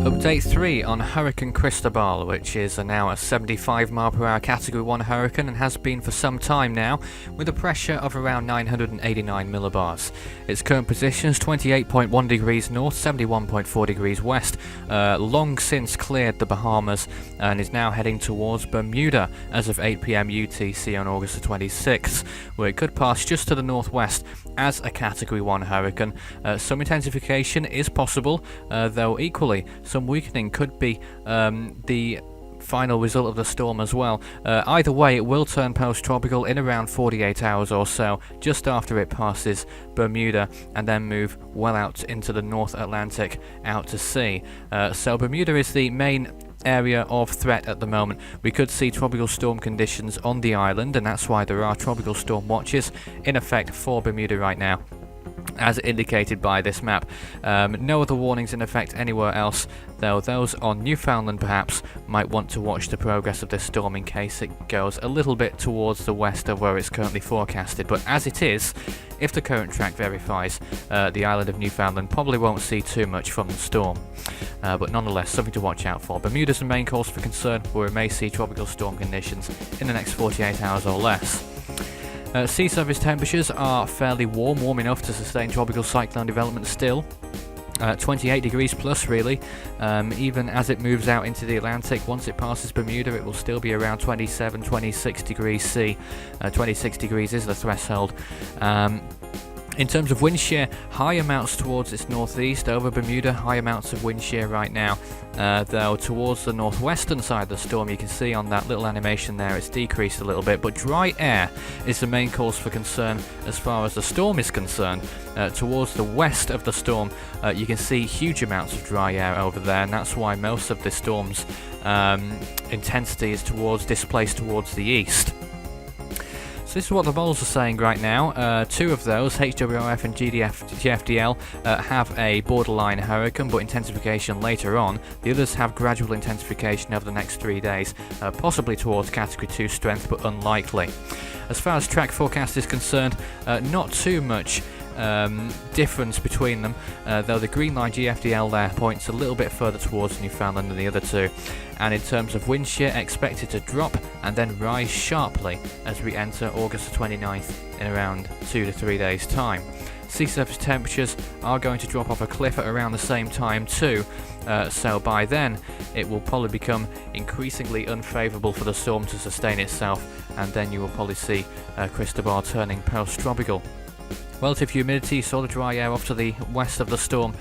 Update 3 on Hurricane Cristobal, which is now a 75 mph Category 1 hurricane and has been for some time now, with a pressure of around 989 millibars. Its current position is 28.1 degrees north, 71.4 degrees west, long since cleared the Bahamas and is now heading towards Bermuda as of 8 PM UTC on August the 26th, where it could pass just to the northwest as a Category 1 hurricane. Some intensification is possible, though equally some weakening could be the final result of the storm as well. Either way, it will turn post-tropical in around 48 hours or so, just after it passes Bermuda, and then move well out into the North Atlantic out to sea. So Bermuda is the main area of threat at the moment. We could see tropical storm conditions on the island, and that's why there are tropical storm watches in effect for Bermuda right now, as indicated by this map. No other warnings in effect anywhere else, though those on Newfoundland perhaps might want to watch the progress of this storm in case it goes a little bit towards the west of where it's currently forecasted. But as it is, if the current track verifies, the island of Newfoundland probably won't see too much from the storm. But nonetheless, something to watch out for. Bermuda's the main cause for concern, where we may see tropical storm conditions in the next 48 hours or less. Sea surface temperatures are fairly warm enough to sustain tropical cyclone development still. 28 degrees plus really, even as it moves out into the Atlantic. Once it passes Bermuda, it will still be around 26 degrees C. 26 degrees is the threshold. In terms of wind shear, high amounts towards its northeast over Bermuda, high amounts of wind shear right now, though towards the northwestern side of the storm, you can see on that little animation there, it's decreased a little bit, but dry air is the main cause for concern as far as the storm is concerned. Towards the west of the storm, you can see huge amounts of dry air over there, and that's why most of the storm's intensity is displaced towards the east. So this is what the models are saying right now. Two of those, HWRF and GFDL, have a borderline hurricane, but intensification later on. The others have gradual intensification over the next 3 days, possibly towards Category 2 strength, but unlikely. As far as track forecast is concerned, not too much difference between them, though the green line GFDL there points a little bit further towards Newfoundland than the other two. And in terms of wind shear, expected to drop and then rise sharply as we enter August the 29th in around 2 to 3 days time. Sea surface temperatures are going to drop off a cliff at around the same time too, so by then it will probably become increasingly unfavourable for the storm to sustain itself, and then you will probably see Cristobal turning post-tropical. Relative humidity, sort of dry air off to the west of the storm,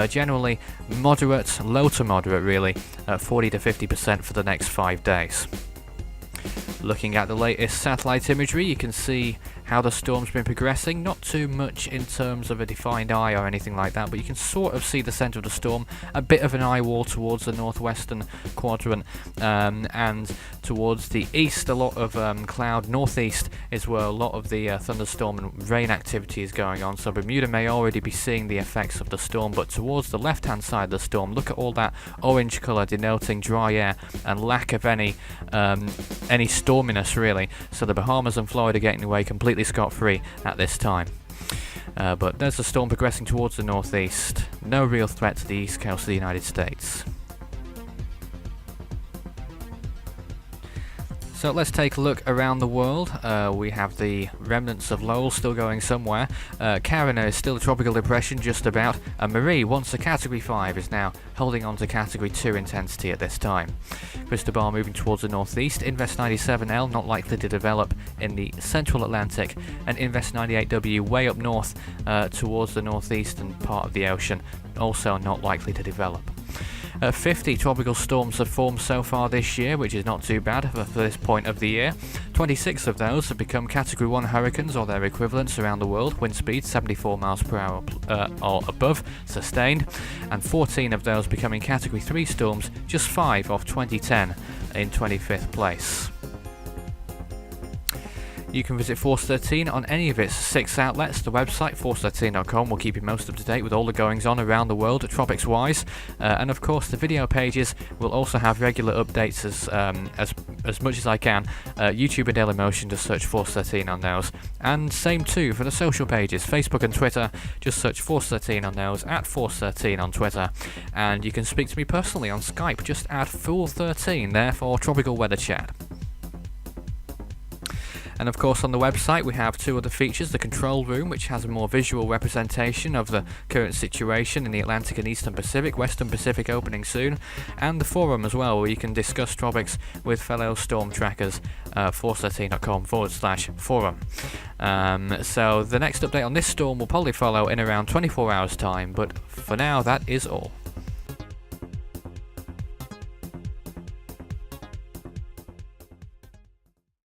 generally moderate, low to moderate really, 40 to 50% for the next 5 days. Looking at the latest satellite imagery, you can see how the storm's been progressing. Not too much in terms of a defined eye or anything like that, but you can sort of see the centre of the storm, a bit of an eye wall towards the northwestern quadrant, and towards the east a lot of cloud. Northeast is where a lot of the thunderstorm and rain activity is going on, so Bermuda may already be seeing the effects of the storm. But towards the left hand side of the storm, look at all that orange colour denoting dry air and lack of any storminess really, so the Bahamas and Florida getting away completely scot-free at this time. But there's the storm progressing towards the northeast. No real threat to the east coast of the United States. So let's take a look around the world. We have the remnants of Lowell still going somewhere. Carina is still a tropical depression just about, and Marie, once a Category 5, is now holding on to Category 2 intensity at this time. Cristobal moving towards the northeast. Invest 97L not likely to develop in the central Atlantic, and Invest 98W way up north towards the northeastern part of the ocean, also not likely to develop. 50 tropical storms have formed so far this year, which is not too bad for this point of the year. 26 of those have become Category 1 hurricanes or their equivalents around the world, wind speed 74 miles per hour or above, sustained, and 14 of those becoming Category 3 storms, just 5 off 2010 in 25th place. You can visit Force 13 on any of its 6 outlets. The website, force13.com, will keep you most up to date with all the goings on around the world, tropics-wise. And of course, the video pages will also have regular updates as much as I can. YouTube and Dailymotion, just search Force 13 on those. And same too for the social pages, Facebook and Twitter, just search Force 13 on those, at Force 13 on Twitter. And you can speak to me personally on Skype, just add Fool13 there for tropical weather chat. And of course on the website we have 2 other features, the control room, which has a more visual representation of the current situation in the Atlantic and Eastern Pacific, Western Pacific opening soon, and the forum as well, where you can discuss tropics with fellow storm trackers, force13.com/forum. So the next update on this storm will probably follow in around 24 hours time, but for now that is all.